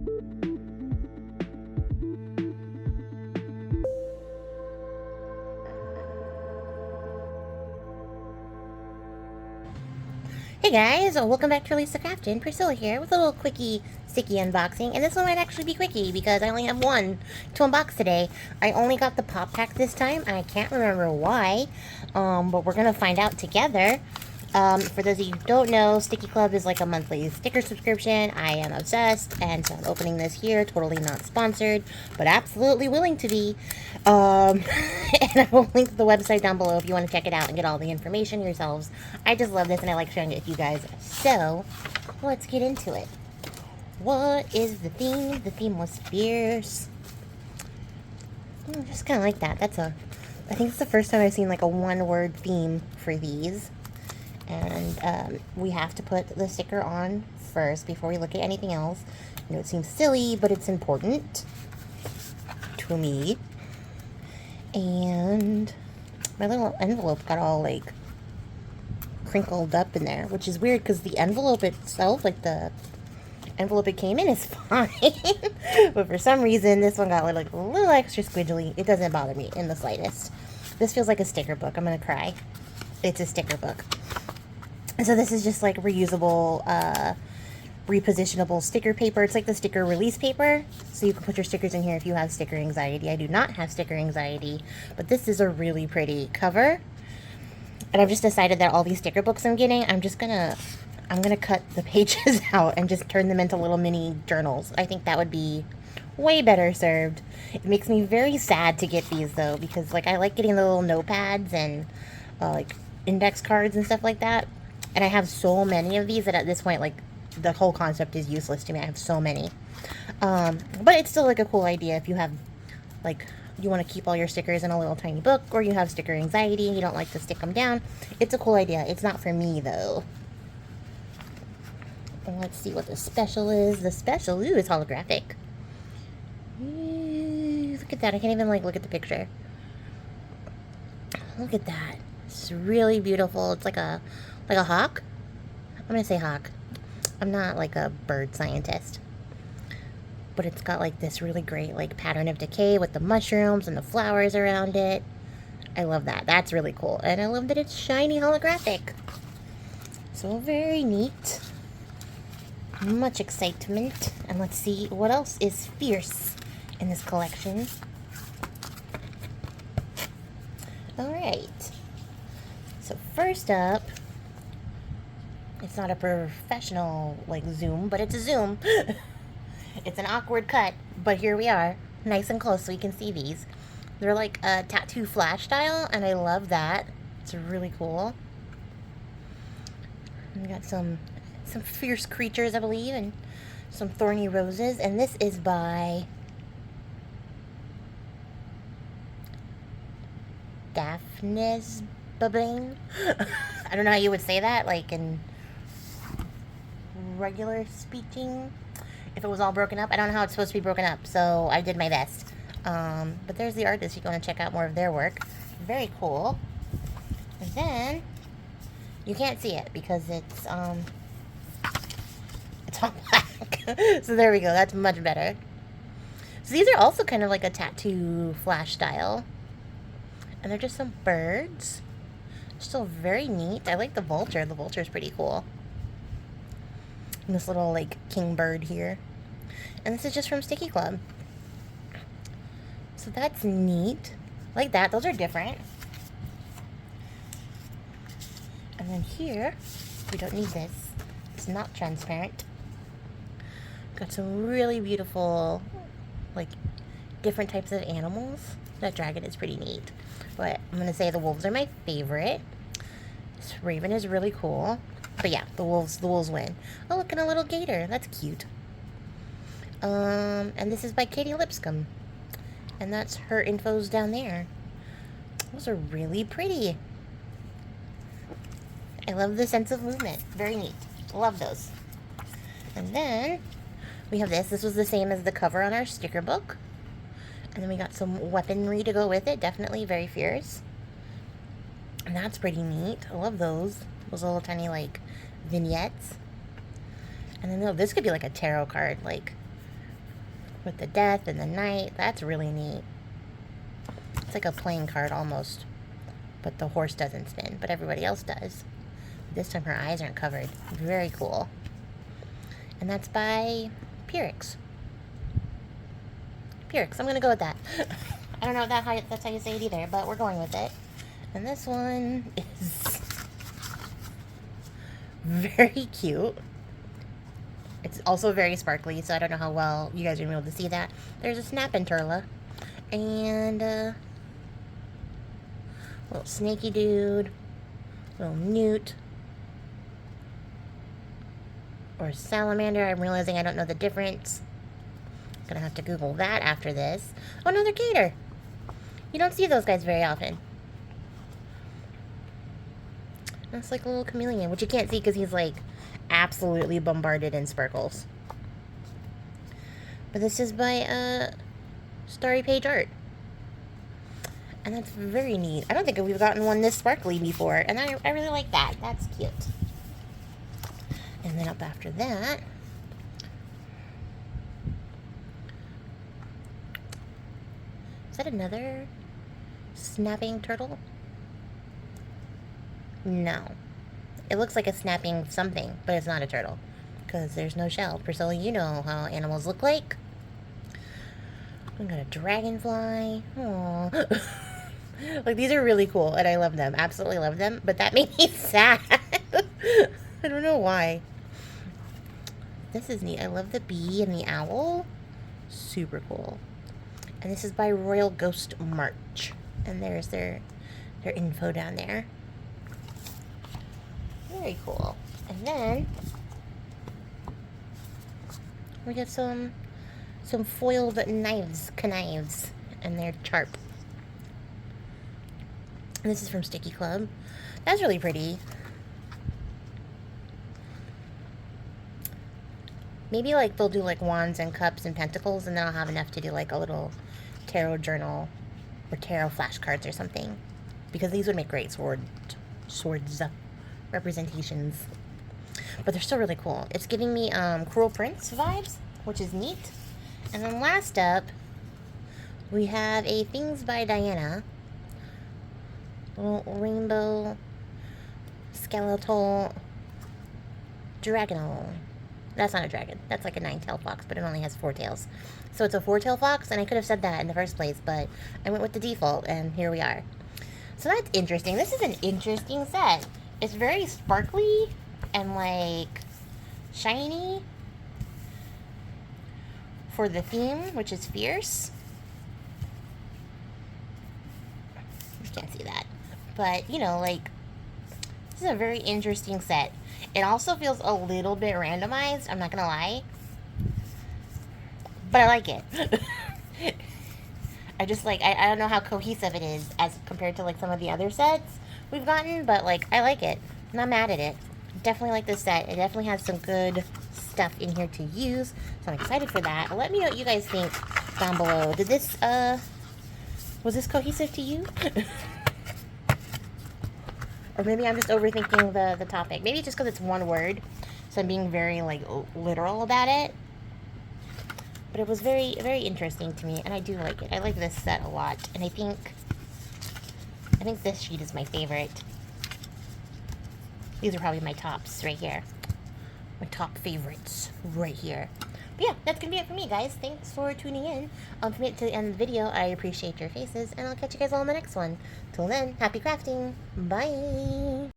Hey guys, welcome back to Release the Craftin. Priscilla here with a little Quickie Stickii unboxing, and this one might actually be Quickie because I only have one to unbox today. I only got the pop pack this time. I can't remember why, but we're gonna find out together. For those of you who don't know, Stickii Club is like a monthly sticker subscription. I am obsessed, and so I'm opening this here. Totally not sponsored, but absolutely willing to be. And I will link the website down below if you want to check it out and get all the information yourselves. I just love this, and I like sharing it with you guys. So, let's get into it. What is the theme? The theme was fierce. Just kind of like that. I think it's the first time I've seen like a one-word theme for these. And we have to put the sticker on first before we look at anything else. I know it seems silly, but it's important to me. And my little envelope got all like crinkled up in there, which is weird because the envelope itself, like the envelope it came in, is fine. But for some reason, this one got like a little extra squiggly. It doesn't bother me in the slightest. This feels like a sticker book. I'm gonna cry. It's a sticker book. So this is just like reusable, repositionable sticker paper. It's like the sticker release paper. So you can put your stickers in here if you have sticker anxiety. I do not have sticker anxiety, but this is a really pretty cover. And I've just decided that all these sticker books I'm getting, I'm gonna cut the pages out and just turn them into little mini journals. I think that would be way better served. It makes me very sad to get these though, because like I like getting the little notepads and like index cards and stuff like that. And I have so many of these that at this point, like, the whole concept is useless to me. I have so many. But it's still, like, a cool idea if you have, like, you want to keep all your stickers in a little tiny book, or you have sticker anxiety and you don't like to stick them down. It's a cool idea. It's not for me, though. And let's see what the special is. The special, ooh, is holographic. Ooh, look at that. I can't even, like, look at the picture. Look at that. It's really beautiful. It's like a hawk? I'm gonna say hawk. I'm not like a bird scientist. But it's got like this really great like pattern of decay with the mushrooms and the flowers around it. I love that. That's really cool. And I love that it's shiny holographic. So very neat. Much excitement. And let's see what else is fierce in this collection. Alright. So first up, it's not a professional, like, zoom, but it's a zoom. It's an awkward cut, but here we are, nice and close so we can see these. They're like a tattoo flash style, and I love that. It's really cool. And we got some fierce creatures, I believe, and some thorny roses, and this is by Daphne's Babane. I don't know how you would say that, like in regular speaking, if it was all broken up. I don't know how it's supposed to be broken up, so I did my best. But there's the artist if you want to check out more of their work. Very cool. And then you can't see it because it's all black. So there we go. That's much better. So these are also kind of like a tattoo flash style, and they're just some birds. Still very neat. I like the vulture. The vulture is pretty cool. And this little, like, king bird here. And this is just from Stickii Club. So that's neat. Like that. Those are different. And then here, we don't need this. It's not transparent. Got some really beautiful, like, different types of animals. That dragon is pretty neat. But I'm going to say the wolves are my favorite. This raven is really cool. But yeah, the wolves win. Oh, look at a little gator. That's cute. And this is by Katie Lipscomb. And that's her info's down there. Those are really pretty. I love the sense of movement. Very neat. Love those. And then we have this. This was the same as the cover on our sticker book. And then we got some weaponry to go with it. Definitely very fierce. And that's pretty neat. I love those. Those little tiny, like, vignettes. And then, oh, this could be like a tarot card. Like, with the death and the knight. That's really neat. It's like a playing card almost. But the horse doesn't spin, but everybody else does. This time her eyes aren't covered. Very cool. And that's by Pyrrhix. Pyrrhix, I'm going to go with that. I don't know if that's how you say it either, but we're going with it. And this one is very cute. It's also very sparkly, so I don't know how well you guys are going to be able to see that. There's a snapping turtle. And little snaky dude. Little newt. Or salamander. I'm realizing I don't know the difference. Gonna have to Google that after this. Oh, another gator. You don't see those guys very often. That's like a little chameleon, which you can't see because he's like absolutely bombarded in sparkles. But this is by Starry Page Art. And that's very neat. I don't think we've gotten one this sparkly before, and I really like that. That's cute. And then up after that, is that another snapping turtle? No. It looks like a snapping something, but it's not a turtle. Because there's no shell. Priscilla, you know how animals look like. We got a dragonfly. Aww. Like, these are really cool, and I love them. Absolutely love them. But that made me sad. I don't know why. This is neat. I love the bee and the owl. Super cool. And this is by Royal Ghost March. And there's their info down there. Very cool. And then we got some foiled knives, and they're sharp. And this is from Stickii Club. That's really pretty. Maybe like they'll do like wands and cups and pentacles, and then I'll have enough to do like a little tarot journal or tarot flashcards or something, because these would make great swords representations. But they're still really cool. It's giving me Cruel Prince vibes, which is neat. And then last up, we have a Things by Diana. Little rainbow skeletal dragonal. That's not a dragon. That's like a 9-tailed fox, but it only has 4 tails. So it's a 4-tailed fox, and I could have said that in the first place, but I went with the default, and here we are. So that's interesting. This is an interesting set. It's very sparkly and like shiny for the theme, which is fierce. You can't see that. But, you know, like, this is a very interesting set. It also feels a little bit randomized, I'm not gonna lie. But I like it. I just like, I don't know how cohesive it is as compared to like some of the other sets we've gotten, but like, I like it. I'm not mad at it. Definitely like this set. It definitely has some good stuff in here to use, so I'm excited for that. Let me know what you guys think down below. Did this, was this cohesive to you? Or maybe I'm just overthinking the topic. Maybe it's just because it's one word, so I'm being very, like, literal about it. But it was very, very interesting to me, and I do like it. I like this set a lot, and I think this sheet is my favorite. These are probably my tops right here. My top favorites right here. But yeah, that's going to be it for me, guys. Thanks for tuning in. For me to the end of the video, I appreciate your faces, and I'll catch you guys all in the next one. Till then, happy crafting. Bye.